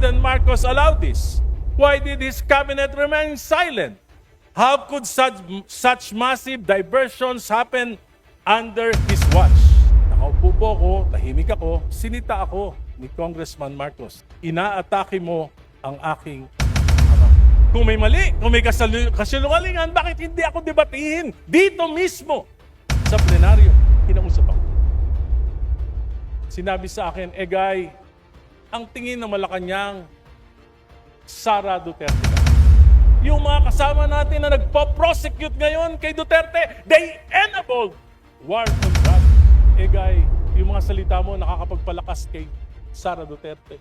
President Marcos allow this? Why did his cabinet remain silent? How could such massive diversions happen under his watch? Nakaupo po ako, tahimik ako, sinita ako ni Congressman Marcos. Inaatake mo ang aking ama. Kung may mali, kung may kasinungalingan, bakit hindi ako debatihin dito mismo sa plenaryo? Kinausap ako. Sinabi sa akin, Egay, ang tingin ng Malacanang, Sara Duterte ka. Yung mga kasama natin na nagpo-prosecute ngayon kay Duterte, they enabled war on drugs. Egay, yung mga salita mo nakakapagpalakas kay Sara Duterte.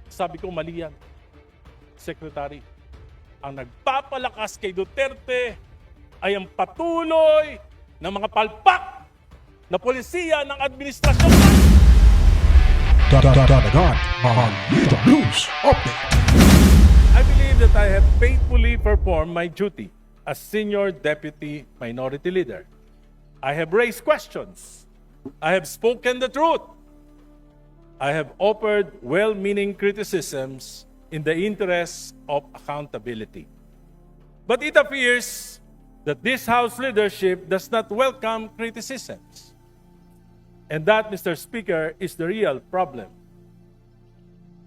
Sabi ko, mali yan, Secretary. Ang nagpapalakas kay Duterte ay ang patuloy ng mga palpak na polisiya ng administrasyon. Dagdag on Lito News Update. I believe that I have faithfully performed my duty as Senior Deputy Minority Leader. I have raised questions. I have spoken the truth. I have offered well-meaning criticisms in the interest of accountability. But it appears that this House leadership does not welcome criticisms. And that, Mr. Speaker, is the real problem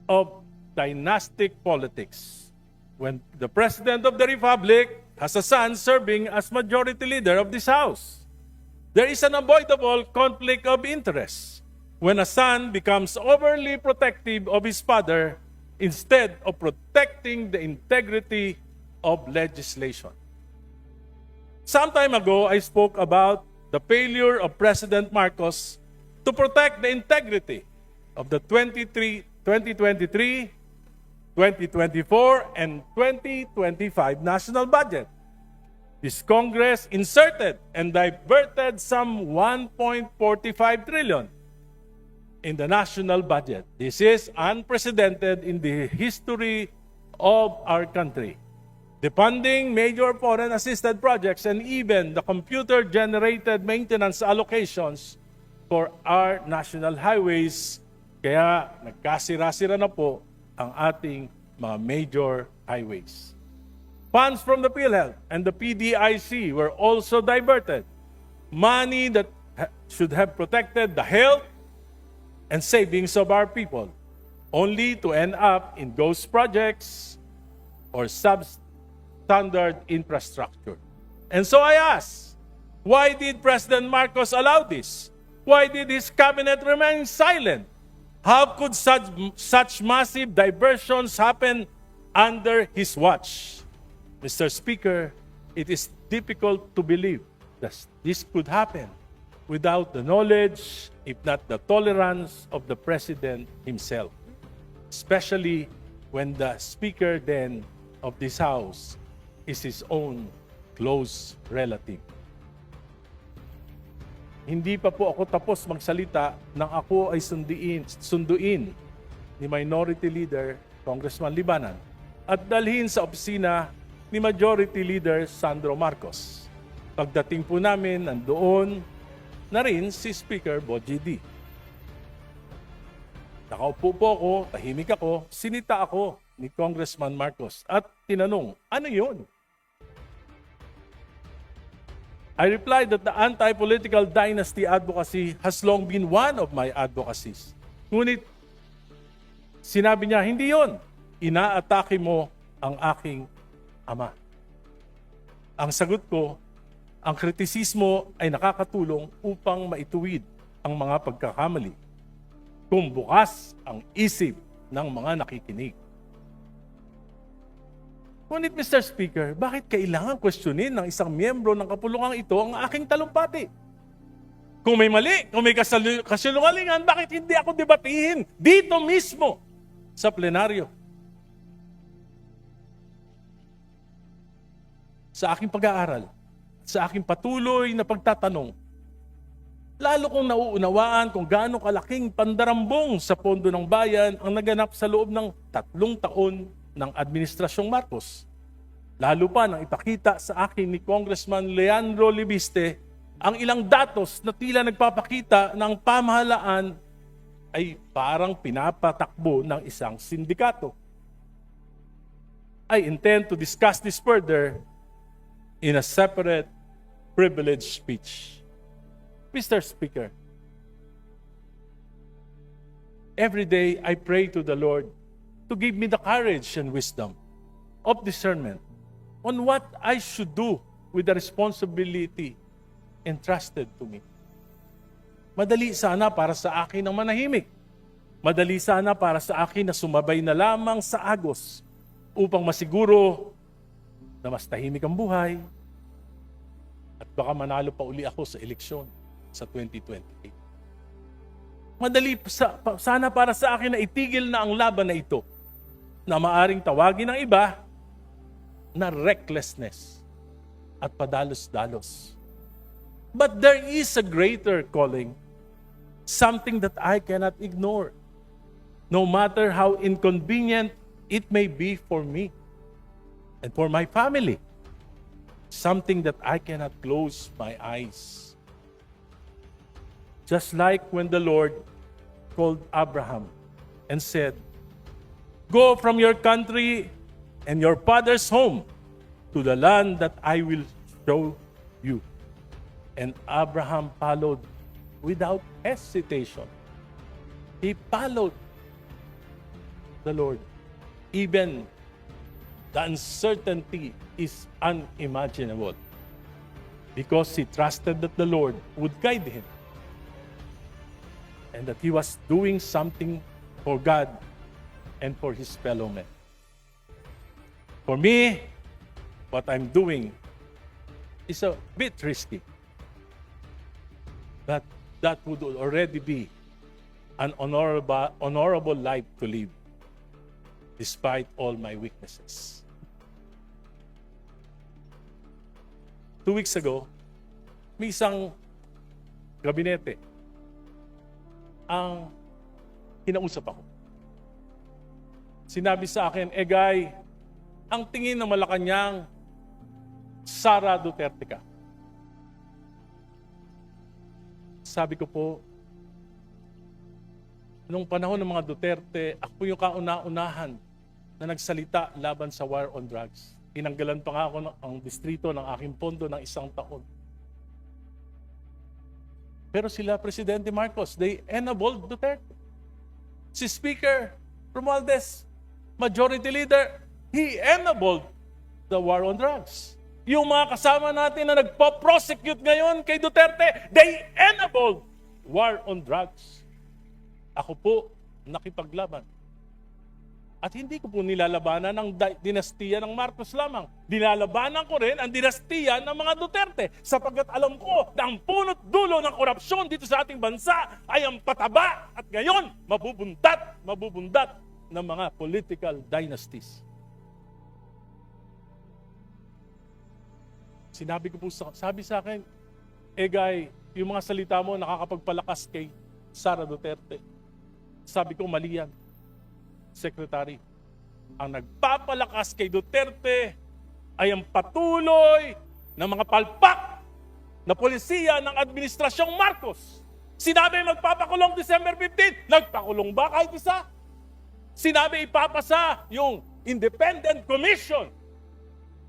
of dynastic politics. When the President of the Republic has a son serving as Majority Leader of this House, there is an unavoidable conflict of interest when a son becomes overly protective of his father instead of protecting the integrity of legislation. Some time ago, I spoke about the failure of President Marcos to protect the integrity of the 2023, 2024, and 2025 national budget. This Congress inserted and diverted some 1.45 trillion in the national budget. This is unprecedented in the history of our country. Defunding major foreign assisted projects and even the computer-generated maintenance allocations for our national highways. Kaya nagkasira-sira na po ang ating mga major highways. Funds from the PhilHealth and the PDIC were also diverted. Money that should have protected the health and savings of our people, only to end up in ghost projects or substandard infrastructure. And so I ask, why did President Marcos allow this? Why did his cabinet remain silent? How could such massive diversions happen under his watch? Mr. Speaker, it is difficult to believe that this could happen without the knowledge, if not the tolerance, of the President himself, especially when the Speaker then of this House is his own close relative. Hindi pa po ako tapos magsalita nang ako ay sunduin ni Minority Leader Congressman Libanan at dalhin sa opisina ni Majority Leader Sandro Marcos. Pagdating po namin, nandoon na rin si Speaker Bogie D. Nakaupo po ako, tahimik ako, sinita ako ni Congressman Marcos at tinanong, ano yun? I replied that the anti-political dynasty advocacy has long been one of my advocacies. Ngunit sinabi niya, hindi yon. Inaatake mo ang aking ama. Ang sagot ko, ang kritisismo ay nakakatulong upang maituwid ang mga pagkakamali kung bukas ang isip ng mga nakikinig. Ngunit, Mr. Speaker, bakit kailangan questionin ng isang miyembro ng kapulungang ito ang aking talumpati? Kung may mali, kung may kasinungalingan, bakit hindi ako debatihin dito mismo sa plenaryo? Sa aking pag-aaral, sa aking patuloy na pagtatanong, lalo kong nauunawaan kung gaano kalaking pandarambong sa pondo ng bayan ang naganap sa loob ng 3 taon ng Administrasyong Marcos. Lalo pa nang ipakita sa akin ni Congressman Leandro Libiste ang ilang datos na tila nagpapakita ng pamahalaan ay parang pinapatakbo ng isang sindikato. I intend to discuss this further in a separate privileged speech. Mr. Speaker, every day I pray to the Lord to give me the courage and wisdom of discernment on what I should do with the responsibility entrusted to me. Madali sana para sa akin ang manahimik. Madali sana para sa akin na sumabay na lamang sa agos upang masiguro na mas tahimik ang buhay at baka manalo pa uli ako sa eleksyon sa 2028. Madali sana para sa akin na itigil na ang laban na ito na maaring tawagin ng iba na recklessness at padalos-dalos. But there is a greater calling, something that I cannot ignore, no matter how inconvenient it may be for me and for my family, something that I cannot close my eyes. Just like when the Lord called Abraham and said, "Go from your country and your father's home to the land that I will show you." And Abraham followed without hesitation. He followed the Lord. Even the uncertainty is unimaginable because he trusted that the Lord would guide him and that he was doing something for God and for his fellow men. For me, what I'm doing is a bit risky. But that would already be an honorable life to live despite all my weaknesses. 2 weeks ago, may isang gabinete ang kinausap ako. Sinabi sa akin, Guy, ang tingin ng Malacanang, Sara Duterte ka. Sabi ko po, nung panahon ng mga Duterte, ako yung kauna-unahan na nagsalita laban sa war on drugs. Tinanggalan pa nga ako ang distrito ng aking pondo ng 1 taon. Pero sila, Presidente Marcos, they enabled Duterte. Si Speaker Romualdez, Majority Leader, he enabled the war on drugs. Yung mga kasama natin na nagpo-prosecute ngayon kay Duterte, they enabled war on drugs. Ako po, nakipaglaban. At hindi ko po nilalabanan ang dinastiya ng Marcos lamang. Nilalabanan ko rin ang dinastiya ng mga Duterte sapagkat alam ko na ang punot dulo ng korupsyon dito sa ating bansa ay ang pataba at ngayon mabubundat ng mga political dynasties. Sabi sa akin, Guy, yung mga salita mo nakakapagpalakas kay Sara Duterte. Sabi ko, mali yan. Secretary, ang nagpapalakas kay Duterte ay ang patuloy ng mga palpak na polisiya ng Administrasyong Marcos. Sinabi magpapakulong December 15, nagpakulong ba kahit isa? Sinabi ipapasa yung Independent Commission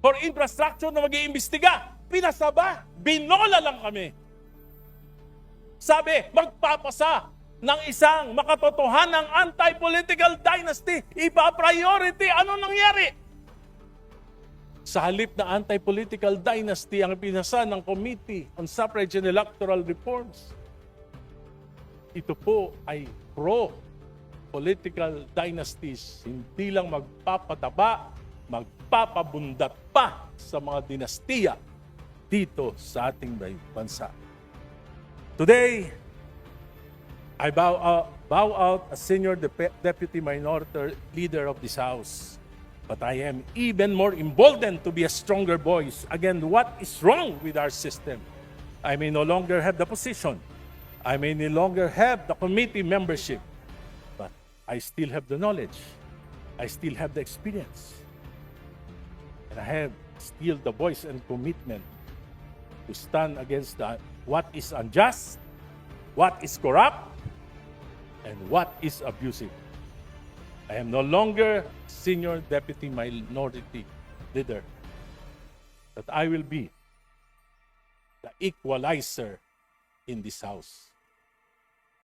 for Infrastructure na mag-iimbestiga. Pinasa ba? Binola lang kami. Sabi, magpapasa ng isang makatotohanang anti-political dynasty. Ipa-priority. Ano nangyari? Sa halip na anti-political dynasty ang pinasa ng Committee on Suffrage and Electoral Reforms, ito po ay pro-political dynasties. Hindi lang magpapataba, magpapabundat pa sa mga dinastiya dito sa ating bansa. Today, I bow out as Senior Deputy Minority Leader of this House. But I am even more emboldened to be a stronger voice against what is wrong with our system. I may no longer have the position. I may no longer have the committee membership. But I still have the knowledge. I still have the experience. And I have still the voice and commitment to stand against what is unjust, what is corrupt, and what is abusive. I am no longer senior deputy minority leader, but I will be the equalizer in this house.